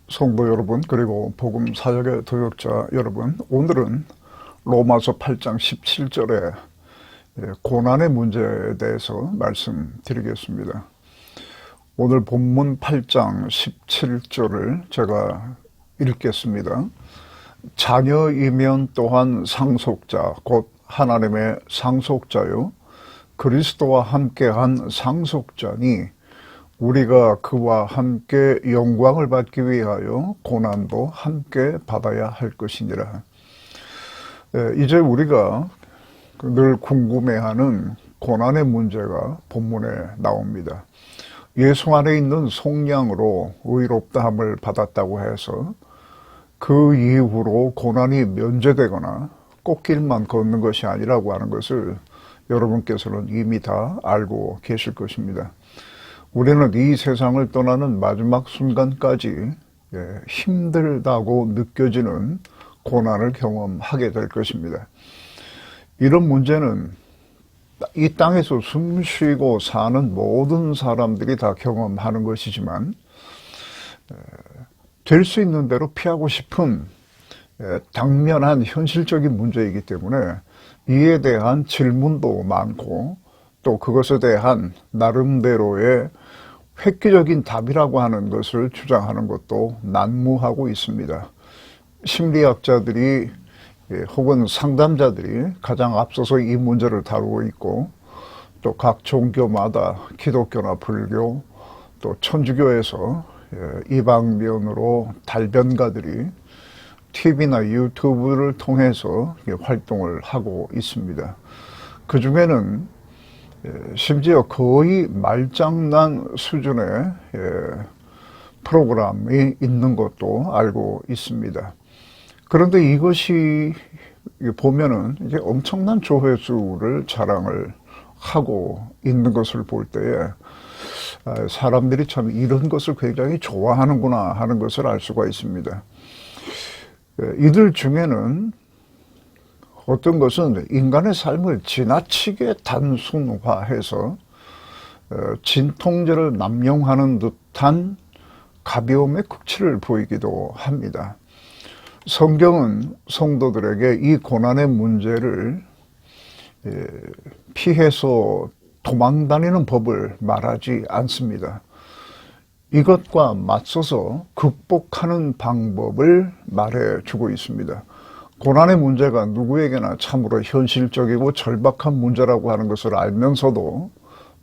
성도 여러분, 그리고 복음 사역의 도역자 여러분, 오늘은 로마서 8장 17절의 고난의 문제에 대해서 말씀드리겠습니다. 오늘 본문 8장 17절을 제가 읽겠습니다. 자녀이면 또한 상속자, 곧 하나님의 상속자요 그리스도와 함께한 상속자니 우리가 그와 함께 영광을 받기 위하여 고난도 함께 받아야 할 것이니라. 이제 우리가 늘 궁금해하는 고난의 문제가 본문에 나옵니다. 예수 안에 있는 속량으로 의롭다함을 받았다고 해서 그 이후로 고난이 면제되거나 꽃길만 걷는 것이 아니라고 하는 것을 여러분께서는 이미 다 알고 계실 것입니다. 우리는 이 세상을 떠나는 마지막 순간까지 힘들다고 느껴지는 고난을 경험하게 될 것입니다. 이런 문제는 이 땅에서 숨 쉬고 사는 모든 사람들이 다 경험하는 것이지만 될 수 있는 대로 피하고 싶은 당면한 현실적인 문제이기 때문에 이에 대한 질문도 많고 또 그것에 대한 나름대로의 획기적인 답이라고 하는 것을 주장하는 것도 난무하고 있습니다. 심리학자들이 혹은 상담자들이 가장 앞서서 이 문제를 다루고 있고 또 각 종교마다 기독교나 불교 또 천주교에서 이방면으로 달변가들이 TV나 유튜브를 통해서 활동을 하고 있습니다. 그 중에는 심지어 거의 말장난 수준의 프로그램이 있는 것도 알고 있습니다. 그런데 이것이 보면은 이제 엄청난 조회수를 자랑을 하고 있는 것을 볼 때에 사람들이 참 이런 것을 굉장히 좋아하는구나 하는 것을 알 수가 있습니다. 이들 중에는 어떤 것은 인간의 삶을 지나치게 단순화해서 진통제를 남용하는 듯한 가벼움의 극치를 보이기도 합니다. 성경은 성도들에게 이 고난의 문제를 피해서 도망다니는 법을 말하지 않습니다. 이것과 맞서서 극복하는 방법을 말해주고 있습니다. 고난의 문제가 누구에게나 참으로 현실적이고 절박한 문제라고 하는 것을 알면서도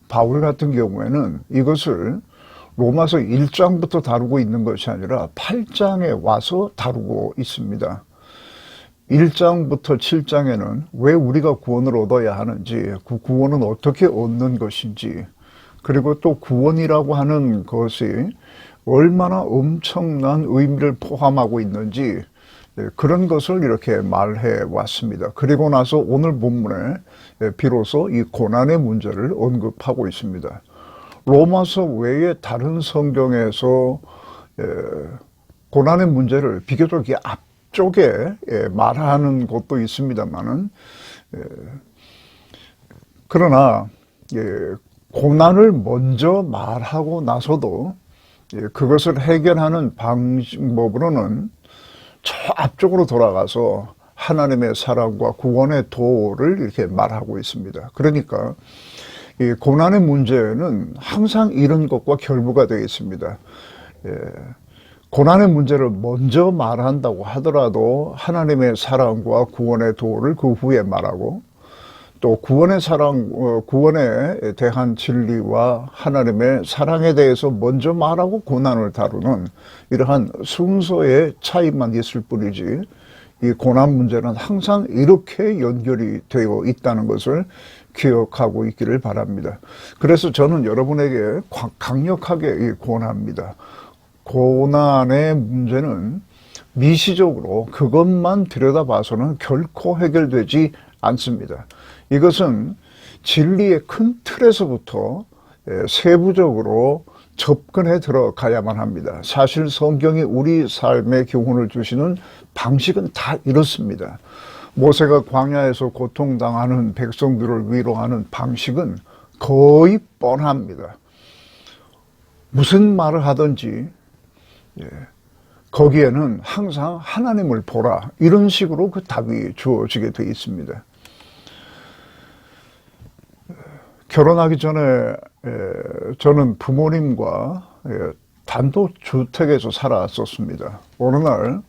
바울 같은 경우에는 이것을 로마서 1장부터 다루고 있는 것이 아니라 8장에 와서 다루고 있습니다. 1장부터 7장에는 왜 우리가 구원을 얻어야 하는지, 그 구원은 어떻게 얻는 것인지, 그리고 또 구원이라고 하는 것이 얼마나 엄청난 의미를 포함하고 있는지 그런 것을 이렇게 말해 왔습니다. 그리고 나서 오늘 본문에 비로소 이 고난의 문제를 언급하고 있습니다. 로마서 외에 다른 성경에서 고난의 문제를 비교적 앞쪽에 말하는 것도 있습니다만은 그러나 고난을 먼저 말하고 나서도 그것을 해결하는 방법으로는 저 앞쪽으로 돌아가서 하나님의 사랑과 구원의 도를 이렇게 말하고 있습니다. 그러니까 이 고난의 문제는 항상 이런 것과 결부가 되어 있습니다. 고난의 문제를 먼저 말한다고 하더라도 하나님의 사랑과 구원의 도를 그 후에 말하고 또 구원의 사랑, 구원에 대한 진리와 하나님의 사랑에 대해서 먼저 말하고 고난을 다루는 이러한 순서의 차이만 있을 뿐이지 이 고난 문제는 항상 이렇게 연결이 되어 있다는 것을 기억하고 있기를 바랍니다. 그래서 저는 여러분에게 강력하게 권합니다. 고난의 문제는 미시적으로 그것만 들여다봐서는 결코 해결되지 않습니다. 이것은 진리의 큰 틀에서부터 세부적으로 접근해 들어가야만 합니다. 사실 성경이 우리 삶의 교훈을 주시는 방식은 다 이렇습니다. 모세가 광야에서 고통당하는 백성들을 위로하는 방식은 거의 뻔합니다. 무슨 말을 하든지 거기에는 항상 하나님을 보라, 이런 식으로 그 답이 주어지게 되어 있습니다. 결혼하기 전에 저는 부모님과 단독주택에서 살았었습니다. 어느 날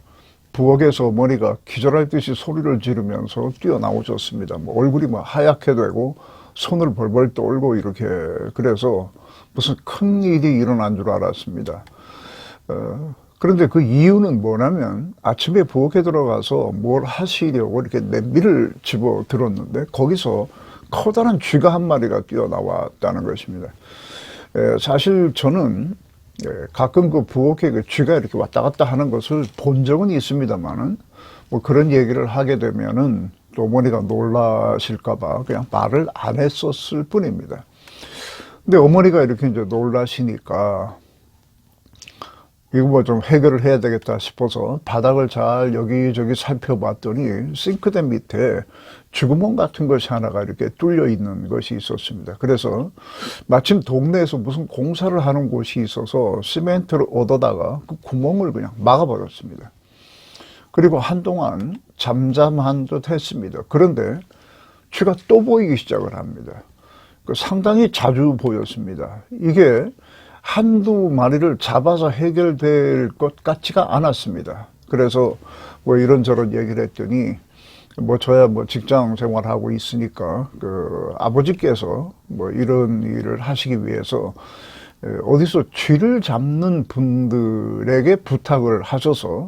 부엌에서 어머니가 기절할 듯이 소리를 지르면서 뛰어나오셨습니다. 뭐 얼굴이 막 하얗게 되고 손을 벌벌 떨고 이렇게, 그래서 무슨 큰 일이 일어난 줄 알았습니다. 그런데 그 이유는 뭐냐면 아침에 부엌에 들어가서 뭘 하시려고 이렇게 냄비를 집어 들었는데 거기서 커다란 쥐가 한 마리가 뛰어나왔다는 것입니다. 사실 저는 가끔 그 부엌에 그 쥐가 이렇게 왔다 갔다 하는 것을 본 적은 있습니다만은, 뭐 그런 얘기를 하게 되면은 또 어머니가 놀라실까봐 그냥 말을 안 했었을 뿐입니다. 근데 어머니가 이렇게 이제 놀라시니까 이거 뭐 좀 해결을 해야 되겠다 싶어서 바닥을 잘 여기저기 살펴봤더니 싱크대 밑에 쥐구멍 같은 것이 하나가 이렇게 뚫려 있는 것이 있었습니다. 그래서 마침 동네에서 무슨 공사를 하는 곳이 있어서 시멘트를 얻어다가 그 구멍을 그냥 막아버렸습니다. 그리고 한동안 잠잠한 듯 했습니다. 그런데 쥐가 또 보이기 시작을 합니다. 상당히 자주 보였습니다. 이게 한두 마리를 잡아서 해결될 것 같지가 않았습니다. 그래서 뭐 이런저런 얘기를 했더니 뭐 저야 뭐 직장 생활하고 있으니까 그 아버지께서 뭐 이런 일을 하시기 위해서 어디서 쥐를 잡는 분들에게 부탁을 하셔서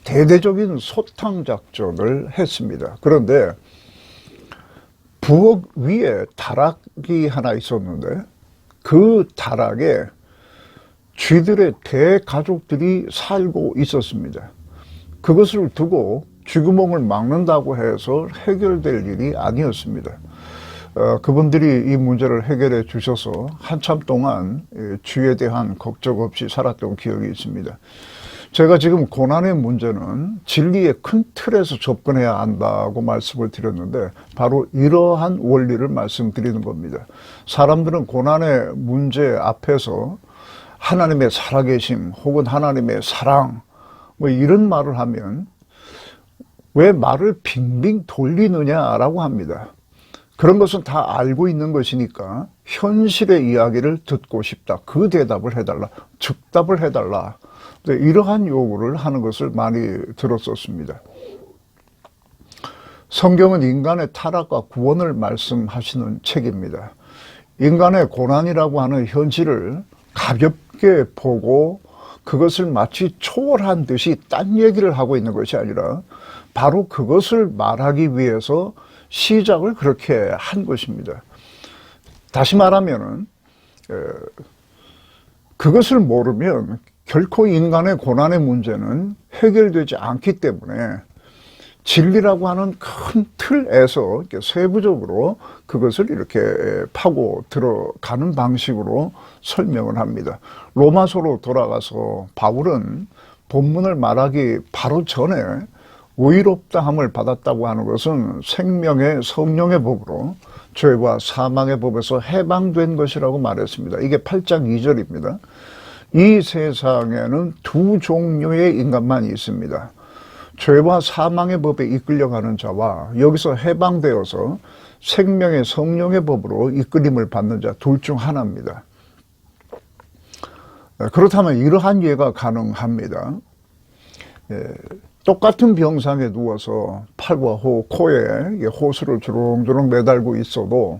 대대적인 소탕 작전을 했습니다. 그런데 부엌 위에 다락이 하나 있었는데 그 다락에 쥐들의 대가족들이 살고 있었습니다. 그것을 두고 쥐구멍을 막는다고 해서 해결될 일이 아니었습니다. 그분들이 이 문제를 해결해 주셔서 한참 동안 쥐에 대한 걱정 없이 살았던 기억이 있습니다. 제가 지금 고난의 문제는 진리의 큰 틀에서 접근해야 한다고 말씀을 드렸는데 바로 이러한 원리를 말씀드리는 겁니다. 사람들은 고난의 문제 앞에서 하나님의 살아계심 혹은 하나님의 사랑 뭐 이런 말을 하면 왜 말을 빙빙 돌리느냐라고 합니다. 그런 것은 다 알고 있는 것이니까 현실의 이야기를 듣고 싶다. 그 대답을 해달라. 즉답을 해달라. 이러한 요구를 하는 것을 많이 들었었습니다. 성경은 인간의 타락과 구원을 말씀하시는 책입니다. 인간의 고난이라고 하는 현실을 가볍게 보고 그것을 마치 초월한 듯이 딴 얘기를 하고 있는 것이 아니라 바로 그것을 말하기 위해서 시작을 그렇게 한 것입니다. 다시 말하면은 그것을 모르면 결코 인간의 고난의 문제는 해결되지 않기 때문에 진리라고 하는 큰 틀에서 이렇게 세부적으로 그것을 이렇게 파고 들어가는 방식으로 설명을 합니다. 로마서로 돌아가서 바울은 본문을 말하기 바로 전에 의롭다함을 받았다고 하는 것은 생명의 성령의 법으로 죄와 사망의 법에서 해방된 것이라고 말했습니다. 이게 8장 2절입니다. 이 세상에는 두 종류의 인간만 있습니다. 죄와 사망의 법에 이끌려가는 자와 여기서 해방되어서 생명의 성령의 법으로 이끌림을 받는 자, 둘 중 하나입니다. 그렇다면 이러한 이해가 가능합니다. 똑같은 병상에 누워서 팔과 코에 호스를 주렁주렁 매달고 있어도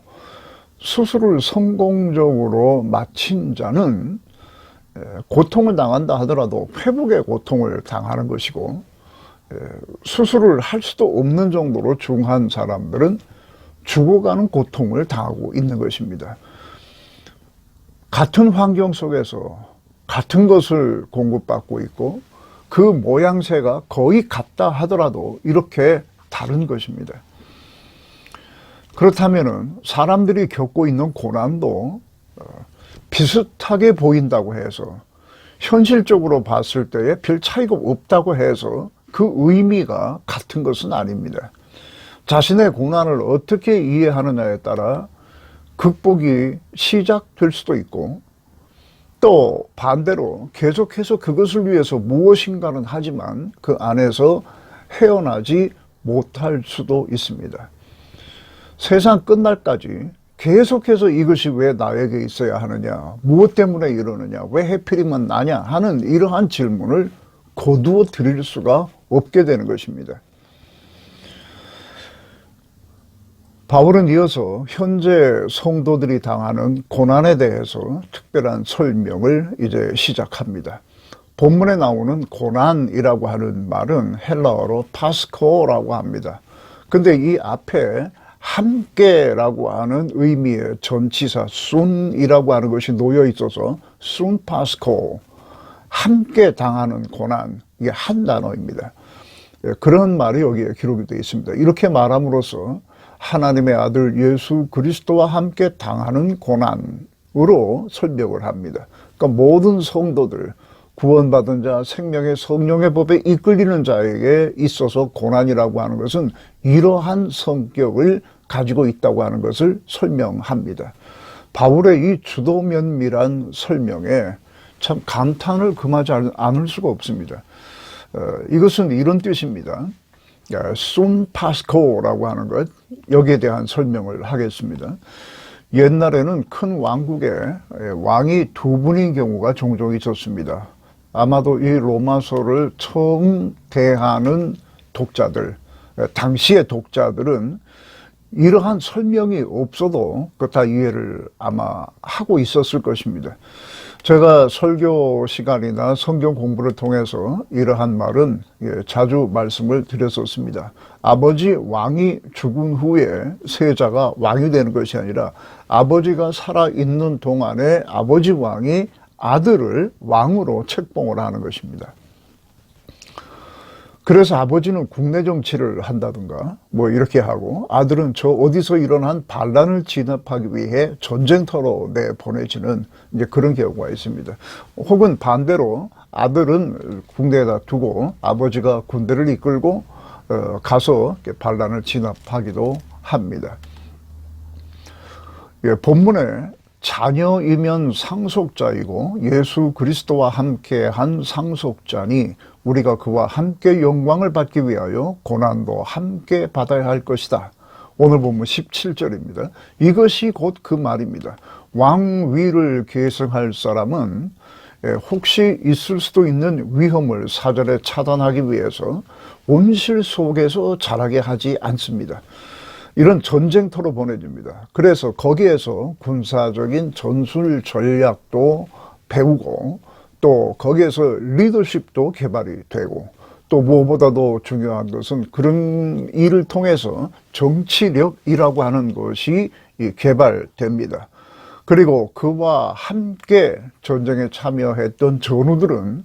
수술을 성공적으로 마친 자는 고통을 당한다 하더라도 회복의 고통을 당하는 것이고, 수술을 할 수도 없는 정도로 중한 사람들은 죽어가는 고통을 당하고 있는 것입니다. 같은 환경 속에서 같은 것을 공급받고 있고 그 모양새가 거의 같다 하더라도 이렇게 다른 것입니다. 그렇다면은 사람들이 겪고 있는 고난도 비슷하게 보인다고 해서 현실적으로 봤을 때에 별 차이가 없다고 해서 그 의미가 같은 것은 아닙니다. 자신의 고난을 어떻게 이해하느냐에 따라 극복이 시작될 수도 있고 또 반대로 계속해서 그것을 위해서 무엇인가는 하지만 그 안에서 헤어나지 못할 수도 있습니다. 세상 끝날까지 계속해서 이것이 왜 나에게 있어야 하느냐, 무엇 때문에 이러느냐, 왜 해필이면 나냐 하는 이러한 질문을 거두어 드릴 수가 없게 되는 것입니다. 바울은 이어서 현재 성도들이 당하는 고난에 대해서 특별한 설명을 이제 시작합니다. 본문에 나오는 고난이라고 하는 말은 헬라어로 파스코라고 합니다. 근데 이 앞에 함께라고 하는 의미의 전치사 순이라고 하는 것이 놓여 있어서 순 파스코, 함께 당하는 고난, 이게 한 단어입니다. 그런 말이 여기에 기록이 되어 있습니다. 이렇게 말함으로써 하나님의 아들 예수 그리스도와 함께 당하는 고난으로 설명을 합니다. 그러니까 모든 성도들, 구원받은 자, 생명의 성령의 법에 이끌리는 자에게 있어서 고난이라고 하는 것은 이러한 성격을 가지고 있다고 하는 것을 설명합니다. 바울의 이 주도면밀한 설명에 참 감탄을 금하지 않을 수가 없습니다. 이것은 이런 뜻입니다. 순 파스코라고 하는 것, 여기에 대한 설명을 하겠습니다. 옛날에는 큰 왕국에 왕이 두 분인 경우가 종종 있었습니다. 아마도 이 로마서를 처음 대하는 독자들, 당시의 독자들은 이러한 설명이 없어도 그 다 이해를 아마 하고 있었을 것입니다. 제가 설교 시간이나 성경 공부를 통해서 이러한 말은 자주 말씀을 드렸었습니다. 아버지 왕이 죽은 후에 세자가 왕이 되는 것이 아니라 아버지가 살아있는 동안에 아버지 왕이 아들을 왕으로 책봉을 하는 것입니다. 그래서 아버지는 국내 정치를 한다든가 뭐 이렇게 하고 아들은 저 어디서 일어난 반란을 진압하기 위해 전쟁터로 내보내지는 이제 그런 경우가 있습니다. 혹은 반대로 아들은 국내에다 두고 아버지가 군대를 이끌고 가서 반란을 진압하기도 합니다. 본문에 자녀이면 상속자이고 예수 그리스도와 함께한 상속자니 우리가 그와 함께 영광을 받기 위하여 고난도 함께 받아야 할 것이다. 오늘 본문 17절입니다. 이것이 곧 그 말입니다. 왕위를 계승할 사람은 혹시 있을 수도 있는 위험을 사전에 차단하기 위해서 온실 속에서 자라게 하지 않습니다. 이런 전쟁터로 보내집니다. 그래서 거기에서 군사적인 전술 전략도 배우고 또 거기에서 리더십도 개발이 되고 또 무엇보다도 중요한 것은 그런 일을 통해서 정치력이라고 하는 것이 개발됩니다. 그리고 그와 함께 전쟁에 참여했던 전우들은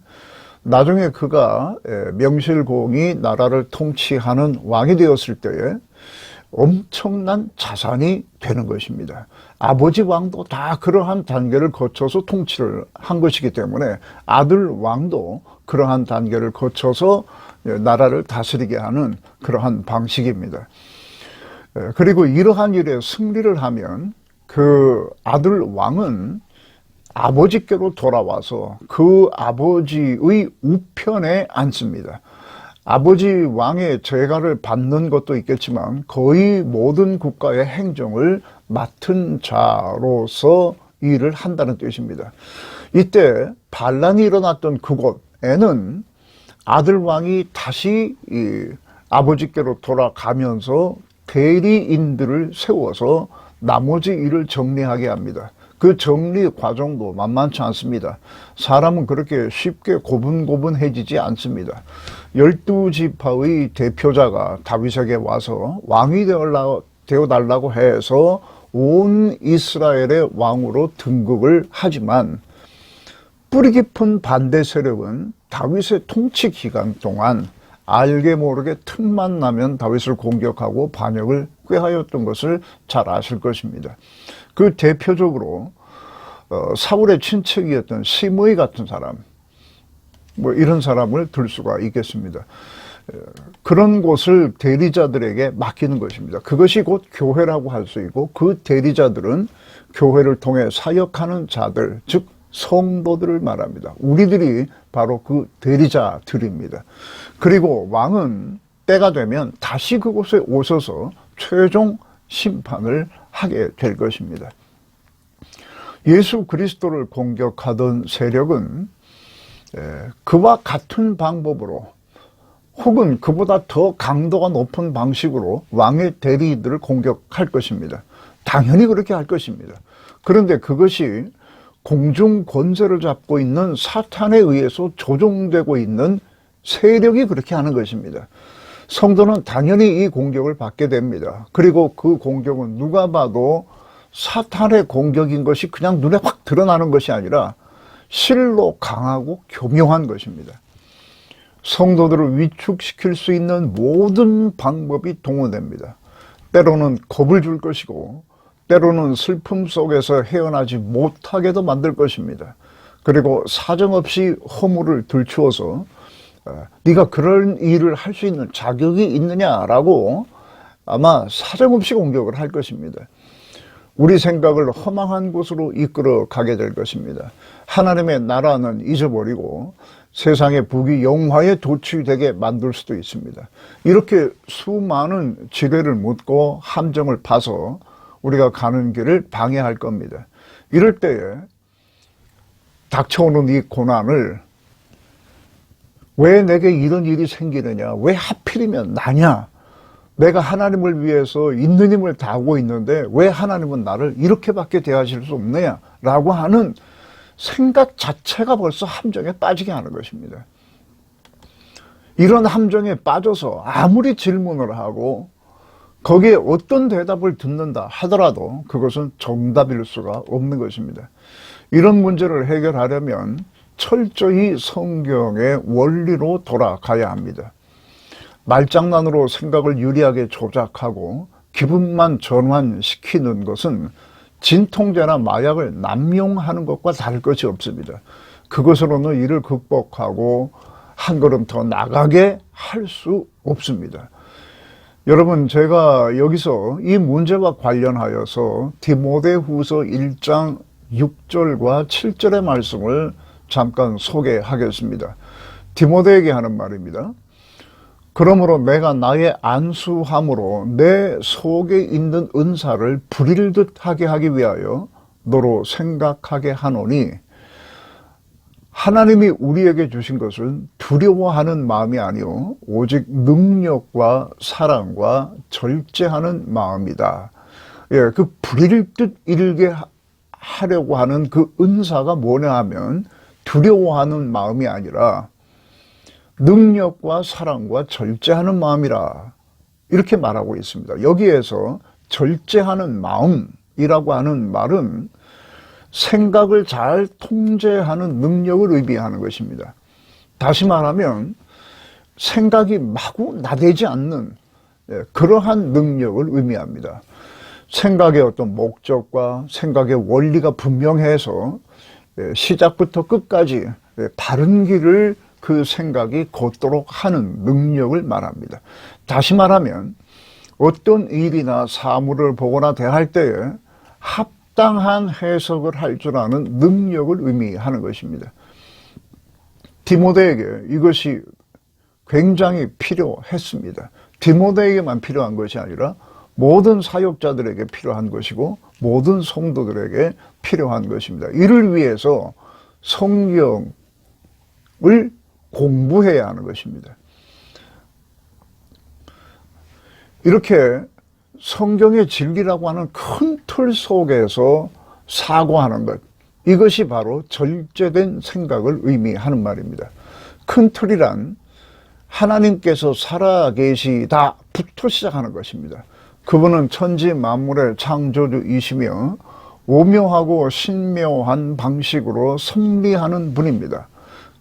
나중에 그가 명실공히 나라를 통치하는 왕이 되었을 때에 엄청난 자산이 되는 것입니다. 아버지 왕도 다 그러한 단계를 거쳐서 통치를 한 것이기 때문에 아들 왕도 그러한 단계를 거쳐서 나라를 다스리게 하는 그러한 방식입니다. 그리고 이러한 일에 승리를 하면 그 아들 왕은 아버지께로 돌아와서 그 아버지의 우편에 앉습니다. 아버지 왕의 재가를 받는 것도 있겠지만 거의 모든 국가의 행정을 맡은 자로서 일을 한다는 뜻입니다. 이때 반란이 일어났던 그곳에는 아들 왕이 다시 아버지께로 돌아가면서 대리인들을 세워서 나머지 일을 정리하게 합니다. 그 정리 과정도 만만치 않습니다. 사람은 그렇게 쉽게 고분고분해지지 않습니다. 12지파의 대표자가 다윗에게 와서 왕이 되어달라고 해서 온 이스라엘의 왕으로 등극을 하지만 뿌리 깊은 반대 세력은 다윗의 통치 기간 동안 알게 모르게 틈만 나면 다윗을 공격하고 반역을 꾀하였던 것을 잘 아실 것입니다. 그 대표적으로 사울의 친척이었던 시므이 같은 사람, 뭐 이런 사람을 들 수가 있겠습니다. 그런 곳을 대리자들에게 맡기는 것입니다. 그것이 곧 교회라고 할 수 있고 그 대리자들은 교회를 통해 사역하는 자들, 즉 성도들을 말합니다. 우리들이 바로 그 대리자들입니다. 그리고 왕은 때가 되면 다시 그곳에 오셔서 최종 심판을 하게 될 것입니다. 예수 그리스도를 공격하던 세력은 그와 같은 방법으로 혹은 그보다 더 강도가 높은 방식으로 왕의 대리인들을 공격할 것입니다. 당연히 그렇게 할 것입니다. 그런데 그것이 공중 권세를 잡고 있는 사탄에 의해서 조종되고 있는 세력이 그렇게 하는 것입니다. 성도는 당연히 이 공격을 받게 됩니다. 그리고 그 공격은 누가 봐도 사탄의 공격인 것이 그냥 눈에 확 드러나는 것이 아니라 실로 강하고 교묘한 것입니다. 성도들을 위축시킬 수 있는 모든 방법이 동원됩니다. 때로는 겁을 줄 것이고 때로는 슬픔 속에서 헤어나지 못하게도 만들 것입니다. 그리고 사정없이 허물을 들추어서 네가 그런 일을 할 수 있는 자격이 있느냐라고 아마 사정없이 공격을 할 것입니다. 우리 생각을 허망한 곳으로 이끌어 가게 될 것입니다. 하나님의 나라는 잊어버리고 세상의 부귀 영화에 도취되게 만들 수도 있습니다. 이렇게 수많은 지뢰를 묻고 함정을 파서 우리가 가는 길을 방해할 겁니다. 이럴 때에 닥쳐오는 이 고난을 왜 내게 이런 일이 생기느냐, 왜 하필이면 나냐, 내가 하나님을 위해서 있는 힘을 다하고 있는데 왜 하나님은 나를 이렇게밖에 대하실 수 없느냐 라고 하는 생각 자체가 벌써 함정에 빠지게 하는 것입니다. 이런 함정에 빠져서 아무리 질문을 하고 거기에 어떤 대답을 듣는다 하더라도 그것은 정답일 수가 없는 것입니다. 이런 문제를 해결하려면 철저히 성경의 원리로 돌아가야 합니다. 말장난으로 생각을 유리하게 조작하고 기분만 전환시키는 것은 진통제나 마약을 남용하는 것과 다를 것이 없습니다. 그것으로는 이를 극복하고 한 걸음 더 나가게 할 수 없습니다. 여러분, 제가 여기서 이 문제와 관련하여서 디모데후서 1장 6절과 7절의 말씀을 잠깐 소개하겠습니다. 디모데에게 하는 말입니다. 그러므로 내가 나의 안수함으로 내 속에 있는 은사를 부릴 듯하게 하기 위하여 너로 생각하게 하노니 하나님이 우리에게 주신 것은 두려워하는 마음이 아니요 오직 능력과 사랑과 절제하는 마음이다. 예, 그 부릴 듯 일게 하려고 하는 그 은사가 뭐냐 하면 두려워하는 마음이 아니라 능력과 사랑과 절제하는 마음이라 이렇게 말하고 있습니다. 여기에서 절제하는 마음이라고 하는 말은 생각을 잘 통제하는 능력을 의미하는 것입니다. 다시 말하면 생각이 마구 나대지 않는 그러한 능력을 의미합니다. 생각의 어떤 목적과 생각의 원리가 분명해서 시작부터 끝까지 바른 길을 그 생각이 걷도록 하는 능력을 말합니다. 다시 말하면 어떤 일이나 사물을 보거나 대할 때에 합당한 해석을 할 줄 아는 능력을 의미하는 것입니다. 디모데에게 이것이 굉장히 필요했습니다. 디모데에게만 필요한 것이 아니라 모든 사역자들에게 필요한 것이고 모든 성도들에게 필요한 것입니다. 이를 위해서 성경을 공부해야 하는 것입니다. 이렇게 성경의 진리라고 하는 큰 틀 속에서 사고하는 것, 이것이 바로 절제된 생각을 의미하는 말입니다. 큰 틀이란 하나님께서 살아계시다부터 시작하는 것입니다. 그분은 천지 만물의 창조주이시며 오묘하고 신묘한 방식으로 섭리하는 분입니다.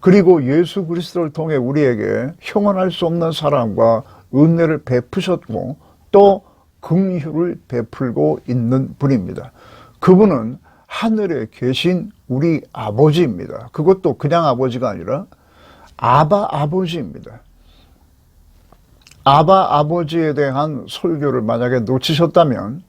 그리고 예수 그리스도를 통해 우리에게 형언할 수 없는 사랑과 은혜를 베푸셨고 또 긍휼을 베풀고 있는 분입니다. 그분은 하늘에 계신 우리 아버지입니다. 그것도 그냥 아버지가 아니라 아바 아버지입니다. 아바 아버지에 대한 설교를 만약에 놓치셨다면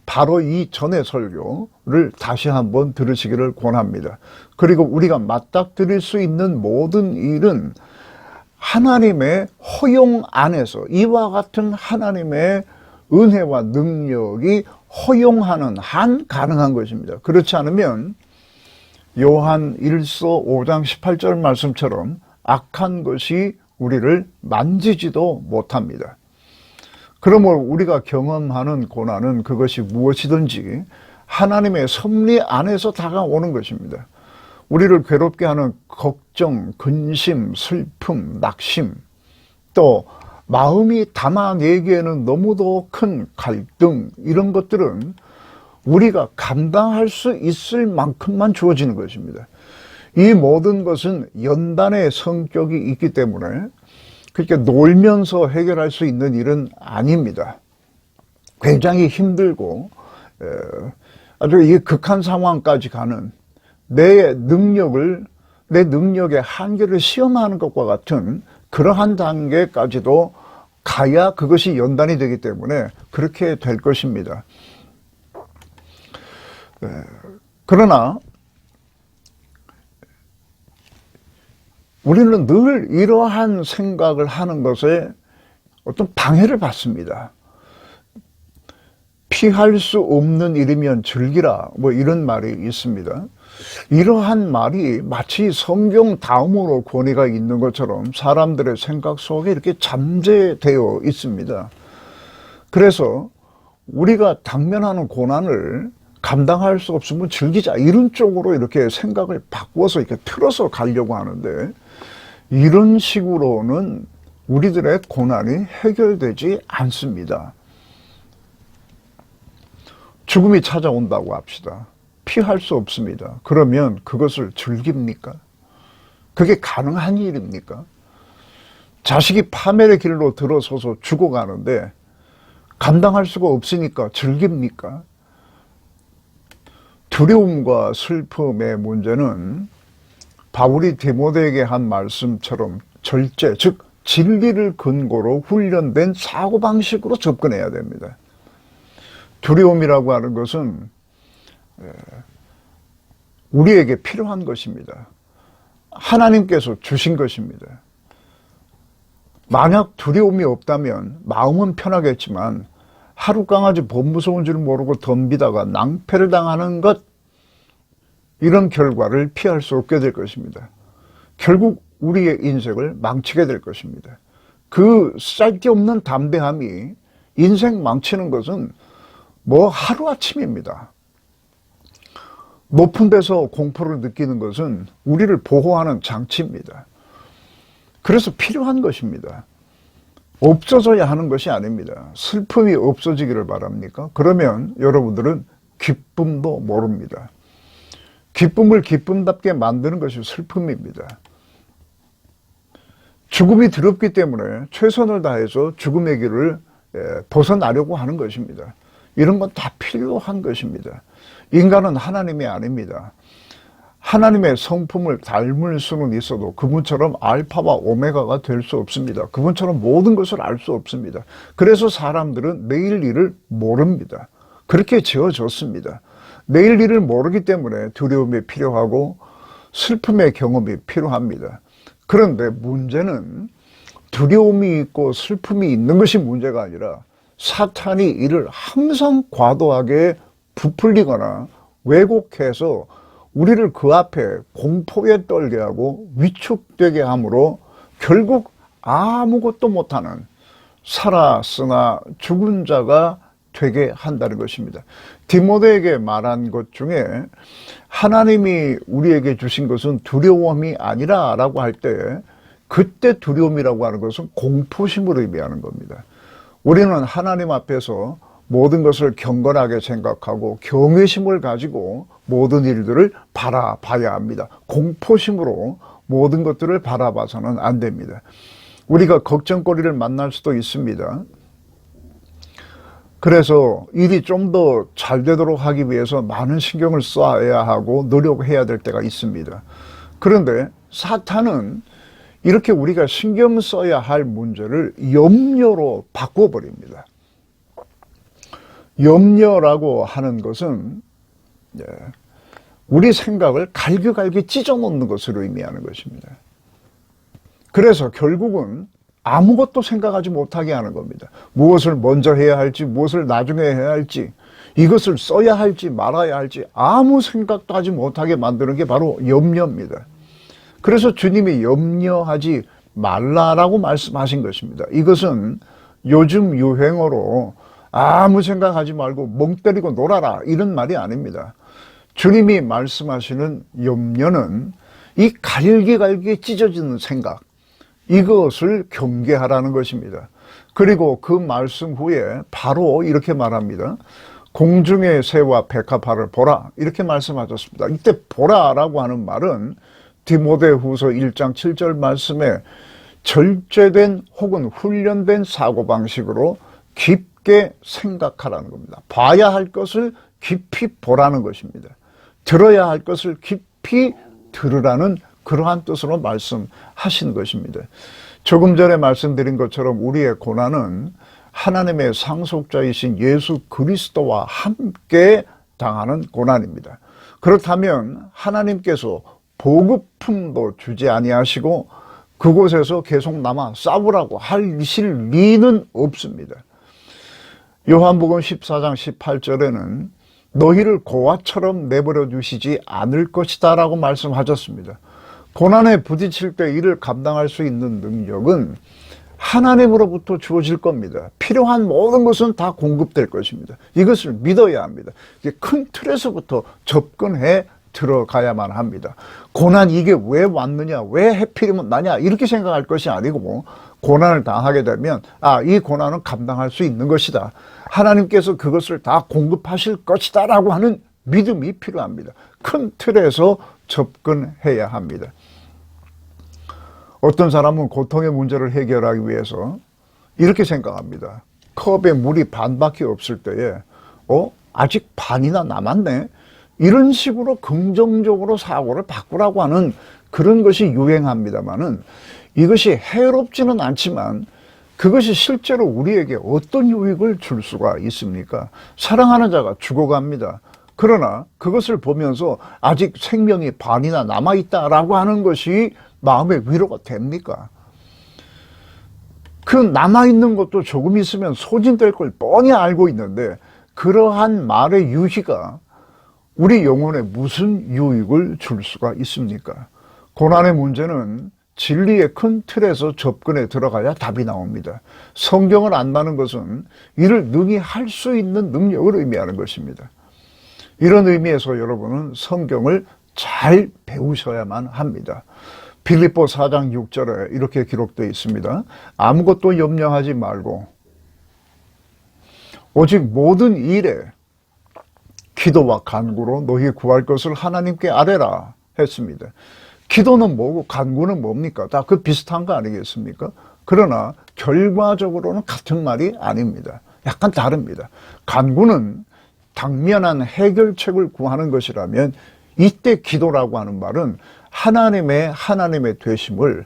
바로 이 전의 설교를 다시 한번 들으시기를 권합니다. 그리고 우리가 맞닥뜨릴 수 있는 모든 일은 하나님의 허용 안에서, 이와 같은 하나님의 은혜와 능력이 허용하는 한 가능한 것입니다. 그렇지 않으면 요한 1서 5장 18절 말씀처럼 악한 것이 우리를 만지지도 못합니다. 그러므로 우리가 경험하는 고난은 그것이 무엇이든지 하나님의 섭리 안에서 다가오는 것입니다. 우리를 괴롭게 하는 걱정, 근심, 슬픔, 낙심, 또 마음이 담아내기에는 너무도 큰 갈등, 이런 것들은 우리가 감당할 수 있을 만큼만 주어지는 것입니다. 이 모든 것은 연단의 성격이 있기 때문에 그렇게 놀면서 해결할 수 있는 일은 아닙니다. 굉장히 힘들고 아주 이 극한 상황까지 가는 내 능력의 한계를 시험하는 것과 같은 그러한 단계까지도 가야 그것이 연단이 되기 때문에 그렇게 될 것입니다. 그러나 우리는 늘 이러한 생각을 하는 것에 어떤 방해를 받습니다. 피할 수 없는 일이면 즐기라, 뭐 이런 말이 있습니다. 이러한 말이 마치 성경 다음으로 권위가 있는 것처럼 사람들의 생각 속에 이렇게 잠재되어 있습니다. 그래서 우리가 당면하는 고난을 감당할 수 없으면 즐기자, 이런 쪽으로 이렇게 생각을 바꾸어서 이렇게 틀어서 가려고 하는데, 이런 식으로는 우리들의 고난이 해결되지 않습니다. 죽음이 찾아온다고 합시다. 피할 수 없습니다. 그러면 그것을 즐깁니까? 그게 가능한 일입니까? 자식이 파멸의 길로 들어서서 죽어가는데 감당할 수가 없으니까 즐깁니까? 두려움과 슬픔의 문제는 바울이 디모데에게 한 말씀처럼 절제, 즉 진리를 근거로 훈련된 사고방식으로 접근해야 됩니다. 두려움이라고 하는 것은 우리에게 필요한 것입니다. 하나님께서 주신 것입니다. 만약 두려움이 없다면 마음은 편하겠지만 하루 강아지 법 무서운 줄 모르고 덤비다가 낭패를 당하는 것, 이런 결과를 피할 수 없게 될 것입니다. 결국 우리의 인생을 망치게 될 것입니다. 그 쓸데없는 담대함이 인생 망치는 것은 뭐 하루아침입니다. 높은 데서 공포를 느끼는 것은 우리를 보호하는 장치입니다. 그래서 필요한 것입니다. 없어져야 하는 것이 아닙니다. 슬픔이 없어지기를 바랍니까? 그러면 여러분들은 기쁨도 모릅니다. 기쁨을 기쁨답게 만드는 것이 슬픔입니다. 죽음이 두렵기 때문에 최선을 다해서 죽음의 길을 벗어나려고 하는 것입니다. 이런 건 다 필요한 것입니다. 인간은 하나님이 아닙니다. 하나님의 성품을 닮을 수는 있어도 그분처럼 알파와 오메가가 될 수 없습니다. 그분처럼 모든 것을 알 수 없습니다. 그래서 사람들은 내일 일을 모릅니다. 그렇게 지어졌습니다. 내일 일을 모르기 때문에 두려움이 필요하고 슬픔의 경험이 필요합니다. 그런데 문제는 두려움이 있고 슬픔이 있는 것이 문제가 아니라 사탄이 이를 항상 과도하게 부풀리거나 왜곡해서 우리를 그 앞에 공포에 떨게 하고 위축되게 함으로 결국 아무것도 못하는 살았으나 죽은 자가 되게 한다는 것입니다. 디모데에게 말한 것 중에 하나님이 우리에게 주신 것은 두려움이 아니라 라고 할 때, 그때 두려움이라고 하는 것은 공포심을 의미하는 겁니다. 우리는 하나님 앞에서 모든 것을 경건하게 생각하고 경외심을 가지고 모든 일들을 바라봐야 합니다. 공포심으로 모든 것들을 바라봐서는 안 됩니다. 우리가 걱정거리를 만날 수도 있습니다. 그래서 일이 좀 더 잘 되도록 하기 위해서 많은 신경을 써야 하고 노력해야 될 때가 있습니다. 그런데 사탄은 이렇게 우리가 신경 써야 할 문제를 염려로 바꿔버립니다. 염려라고 하는 것은 우리 생각을 갈기갈기 찢어놓는 것을 의미하는 것입니다. 그래서 결국은 아무것도 생각하지 못하게 하는 겁니다. 무엇을 먼저 해야 할지, 무엇을 나중에 해야 할지, 이것을 써야 할지 말아야 할지 아무 생각도 하지 못하게 만드는 게 바로 염려입니다. 그래서 주님이 염려하지 말라라고 말씀하신 것입니다. 이것은 요즘 유행어로 아무 생각하지 말고 멍 때리고 놀아라 이런 말이 아닙니다. 주님이 말씀하시는 염려는 이 갈기갈기 찢어지는 생각, 이것을 경계하라는 것입니다. 그리고 그 말씀 후에 바로 이렇게 말합니다. 공중의 새와 백합화를 보라 이렇게 말씀하셨습니다. 이때 보라라고 하는 말은 디모데후서 1장 7절 말씀에 절제된 혹은 훈련된 사고방식으로 깊게 생각하라는 겁니다. 봐야 할 것을 깊이 보라는 것입니다. 들어야 할 것을 깊이 들으라는 그러한 뜻으로 말씀하신 것입니다. 조금 전에 말씀드린 것처럼 우리의 고난은 하나님의 상속자이신 예수 그리스도와 함께 당하는 고난입니다. 그렇다면 하나님께서 보급품도 주지 아니하시고 그곳에서 계속 남아 싸우라고 하실 리는 없습니다. 요한복음 14장 18절에는 너희를 고아처럼 내버려 두시지 않을 것이다 라고 말씀하셨습니다. 고난에 부딪힐 때 이를 감당할 수 있는 능력은 하나님으로부터 주어질 겁니다. 필요한 모든 것은 다 공급될 것입니다. 이것을 믿어야 합니다. 큰 틀에서부터 접근해 들어가야만 합니다. 고난 이게 왜 왔느냐, 왜 해필이면 나냐 이렇게 생각할 것이 아니고 고난을 당하게 되면 이 고난은 감당할 수 있는 것이다. 하나님께서 그것을 다 공급하실 것이다 라고 하는 믿음이 필요합니다. 큰 틀에서 접근해야 합니다. 어떤 사람은 고통의 문제를 해결하기 위해서 이렇게 생각합니다. 컵에 물이 반밖에 없을 때에 아직 반이나 남았네. 이런 식으로 긍정적으로 사고를 바꾸라고 하는 그런 것이 유행합니다만은 이것이 해롭지는 않지만 그것이 실제로 우리에게 어떤 유익을 줄 수가 있습니까? 사랑하는 자가 죽어갑니다. 그러나 그것을 보면서 아직 생명이 반이나 남아있다라고 하는 것이 마음의 위로가 됩니까? 그 남아있는 것도 조금 있으면 소진될 걸 뻔히 알고 있는데 그러한 말의 유희가 우리 영혼에 무슨 유익을 줄 수가 있습니까? 고난의 문제는 진리의 큰 틀에서 접근해 들어가야 답이 나옵니다. 성경을 안다는 것은 이를 능히 할 수 있는 능력을 의미하는 것입니다. 이런 의미에서 여러분은 성경을 잘 배우셔야만 합니다. 빌립보 4장 6절에 이렇게 기록되어 있습니다. 아무것도 염려하지 말고 오직 모든 일에 기도와 간구로 너희 구할 것을 하나님께 아뢰라 했습니다. 기도는 뭐고 간구는 뭡니까? 다 그 비슷한 거 아니겠습니까? 그러나 결과적으로는 같은 말이 아닙니다. 약간 다릅니다. 간구는 당면한 해결책을 구하는 것이라면 이때 기도라고 하는 말은 하나님의 되심을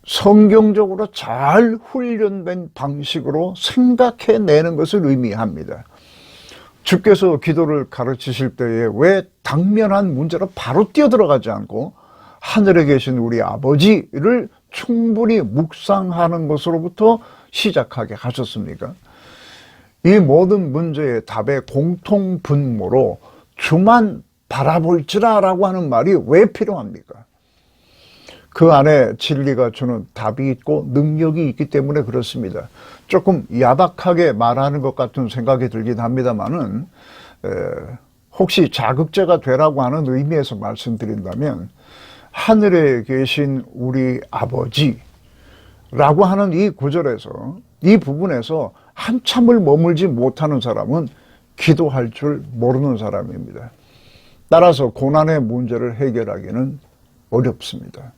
성경적으로 잘 훈련된 방식으로 생각해내는 것을 의미합니다. 주께서 기도를 가르치실 때에 왜 당면한 문제로 바로 뛰어들어가지 않고 하늘에 계신 우리 아버지를 충분히 묵상하는 것으로부터 시작하게 하셨습니까? 이 모든 문제의 답의 공통분모로 주만 바라볼지라 라고 하는 말이 왜 필요합니까? 그 안에 진리가 주는 답이 있고 능력이 있기 때문에 그렇습니다. 조금 야박하게 말하는 것 같은 생각이 들긴 합니다만은 혹시 자극제가 되라고 하는 의미에서 말씀드린다면 하늘에 계신 우리 아버지라고 하는 이 구절에서 이 부분에서 한참을 머물지 못하는 사람은 기도할 줄 모르는 사람입니다. 따라서 고난의 문제를 해결하기는 어렵습니다.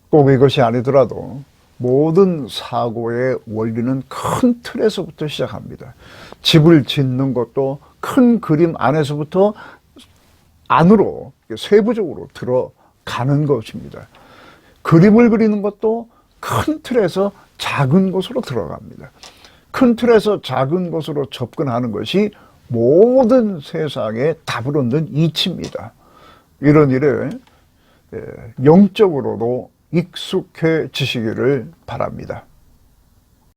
꼭 이것이 아니더라도 모든 사고의 원리는 큰 틀에서부터 시작합니다. 집을 짓는 것도 큰 그림 안에서부터 안으로 세부적으로 들어가는 것입니다. 그림을 그리는 것도 큰 틀에서 작은 곳으로 들어갑니다. 큰 틀에서 작은 것으로 접근하는 것이 모든 세상의 답을 얻는 이치입니다. 이런 일에 영적으로도 익숙해지시기를 바랍니다.